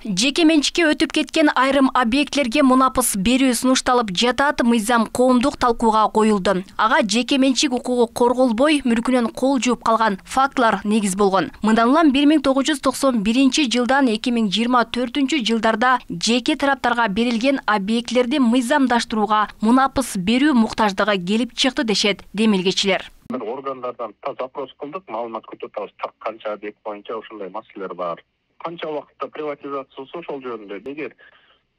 Жеке менчикке өтүп кеткен айрым объектлерге мунапыс берүү сунушталып жатат, мыйзам коомдук талкууга коюлду. Ага жеке менчик укугу корголбой, мүлкүнөн кол жууп калган фактылар негиз болгон. Мындан улам 1991 жылдан 2024 жылдарда жеке тараптарга берилген объектлерди мыйзамдаштырууга мунапыс берүү муктаждыгы келип чыкты дешет демилгечилер. Органдардан запрос кылдык, маалымат күтүп атабыз, канча объект боюнча ушундай маселелер бар. Канча вакытта приватизация болсо ошол жөнүндө эгер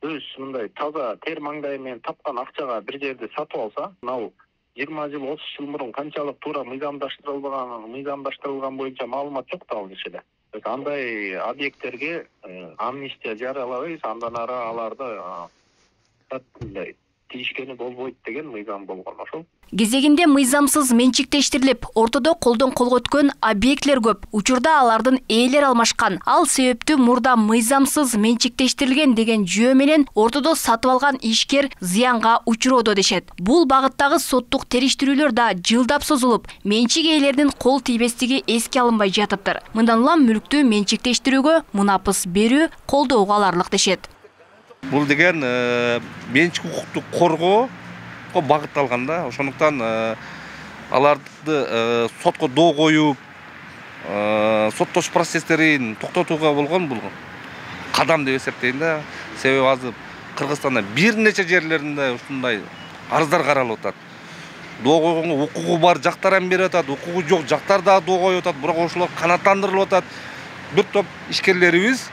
өз мындай таза тер маңдай менен тапкан акчага бир жерди сатып алса, мына 20 жыл 30 жыл мурун канчалык туура мыйзамдаштырылган боюнча маалымат жок да ал кишиде. Андай объекттерге амнистия жарыялабайбыз, андан ары аларды тийишкени болбойт деген мыйзам болгон ошол. Кезегинде мыйзамсыз менчиктештирилип, ортодо колдон колго өткөн объектлер көп. Учурда алардын ээлери алмашкан. Ал себептүү мурда мыйзамсыз менчиктештирилген деген жөө менен ортодо сатып алган ишкер зыянга учуроодо дешет. Бул багыттагы соттук териштирүүлөр да жылдап созулуп, менчик ээлеринин кол тийбестиги эске алынбай жатыптыр. Мындан улам мүлктү менчиктештирүүгө мунапыс берүү колдоого аларлык дешет. Бул деген менчик укукту коргоо багытталган да. Ошондуктан аларды сотко доо коюп, соттош процесстерин токтотууга болгон бул кадам деп эсептейм да. Себеби азыр Кыргызстанда бир нече жерлеринде ушундай арыздар каралып атат. Доо койгонго укугу бар жактар ham берип атат, укугу жок жактар да доо коюп атат, бирок ошолор канааттандырылып атат. Бир топ ишкерлерибиз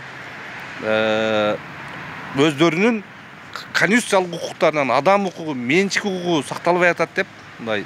өздөрүнүн конституциялык укуктарынан адам укугу, менчик укугу сакталбай атат деп мындай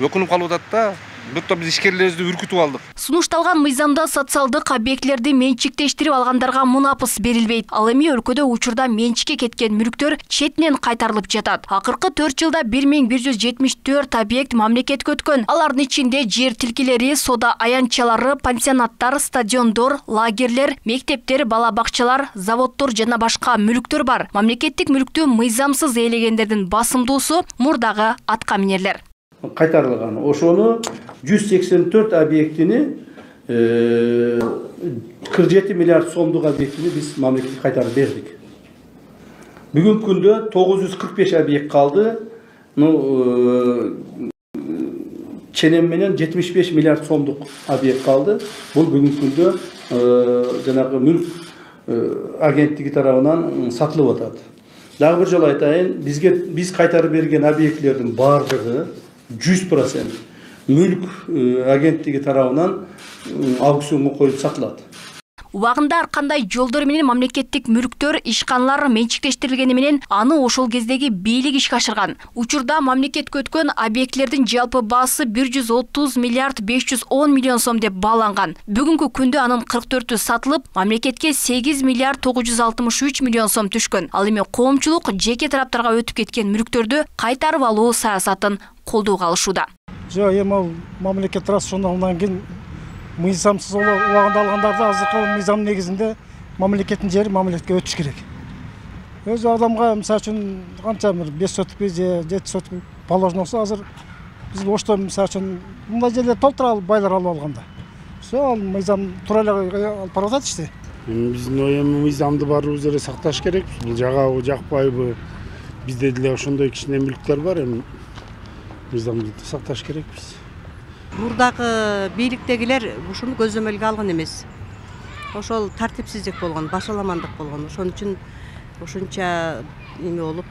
өкүнүп калып атат да. Бир топ ишкерлерибизди үркүтүп алдык. Сунушталган мыйзамда социалдык объектлерди менчиктештирип алгандарга мунапыс берилбейт. Ал эми өлкөдө учурда менчикке кеткен мүлктөр четинен кайтарылып жатат. Акыркы 4 жылда 1174 объект мамлекетке өткөн. Алардын ичинде жер тилкелери, соода аянтчалары, пансионаттар, стадиондор, лагерлер, мектептер, бала бакчалар, заводдор жана башка мүлктөр бар. Мамлекеттик мүлктү мыйзамсыз ээлегендердин басымдуусу мурдагы аткаминерлер. Кайтарылган. Ошону 184 объектини 47 миллиард сомдук объектини биз мамлекетке кайтарып бердик. Бүгүнкү күндө 945 объект калды. Ченем менен 75 миллиард сомдук объект калды. Бул бүгүнкү күндө жанагы мүлк агенттиги тарабынан сатылып атат. Дагы бир жолу айтайын, биз кайтарып берген объектлердин бардыгы 100% мүлк агенттиги тарабынан аукционго коюп сатылат. Убагында ар кандай жолдор менен мамлекеттик мүлктөр, ишканалар менчиктештирилгени менен аны ошол кездеги бийлик ишке ашырган. Учурда мамлекетке өткөн объектлердин жалпы баасы 130 миллиард 510 миллион сом деп бааланган. Бүгүнкү күндө анын 44-ü сатылып, мамлекетке 8 миллиард 963 миллион сом түшкөн. Ал эми коомчулук жеке тараптарга өтүп кеткен мүлктөрдү кайтарып алуу саясатын колдоого алышууда. Жок, эми мамлекет рас ошондон кийин мыйзамсыз убагында алгандарды азыркы мыйзам негизинде мамлекеттин жери мамлекетке өтүш керек. Өз адамга мисалы үчүн канча 5 соток же 7 соток положено болсо, азыр биз ошто мисалы үчүн мындай жерлер толтура алып байлар алып алганда. Ал мыйзам туура эле алып барып атат ишти. Биздин эми мыйзамды баарыбыз эле сакташ керек. Бул жагабы, жакпайбы, бизде деле ошондой кичине мүлктөр бар, эми мыйзамды сакташ керекпиз. Мурдагы бийликтегилер ушуну көзөмөлгө алган эмес. Ошол тартипсиздик болгон, башаламандык болгон. Ошон үчүн ошонча эме болуп,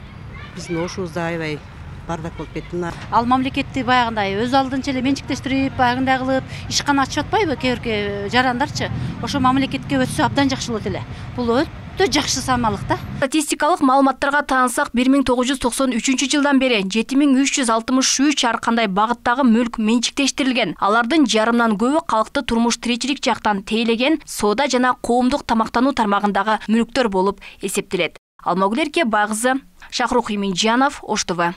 биздин ошубузда аябай бардак болуп кетти. Ал мамлекетти баягындай өз алдынча эле менчиктештирип, баягындай кылып, ишкана ачып атпайбы кээ-бирки жарандарчы? Ошо мамлекетке өтсө абдан жакшы болот эле. Бул өтө жакшы самалык да. Статистикалык маалыматтарга таансак, 1993 жылдан бери 7363 ар кандай багыттагы мүлк менчиктештирилген. Алардын жарымдан көбү калкты турмуш тиричилик жактан тейлеген соода жана коомдук тамактануу тармагындагы мүлктөр болуп эсептелет. Алмагүл Эрке, Байгызы, Шахрух Иминжанов, Ош ТВ.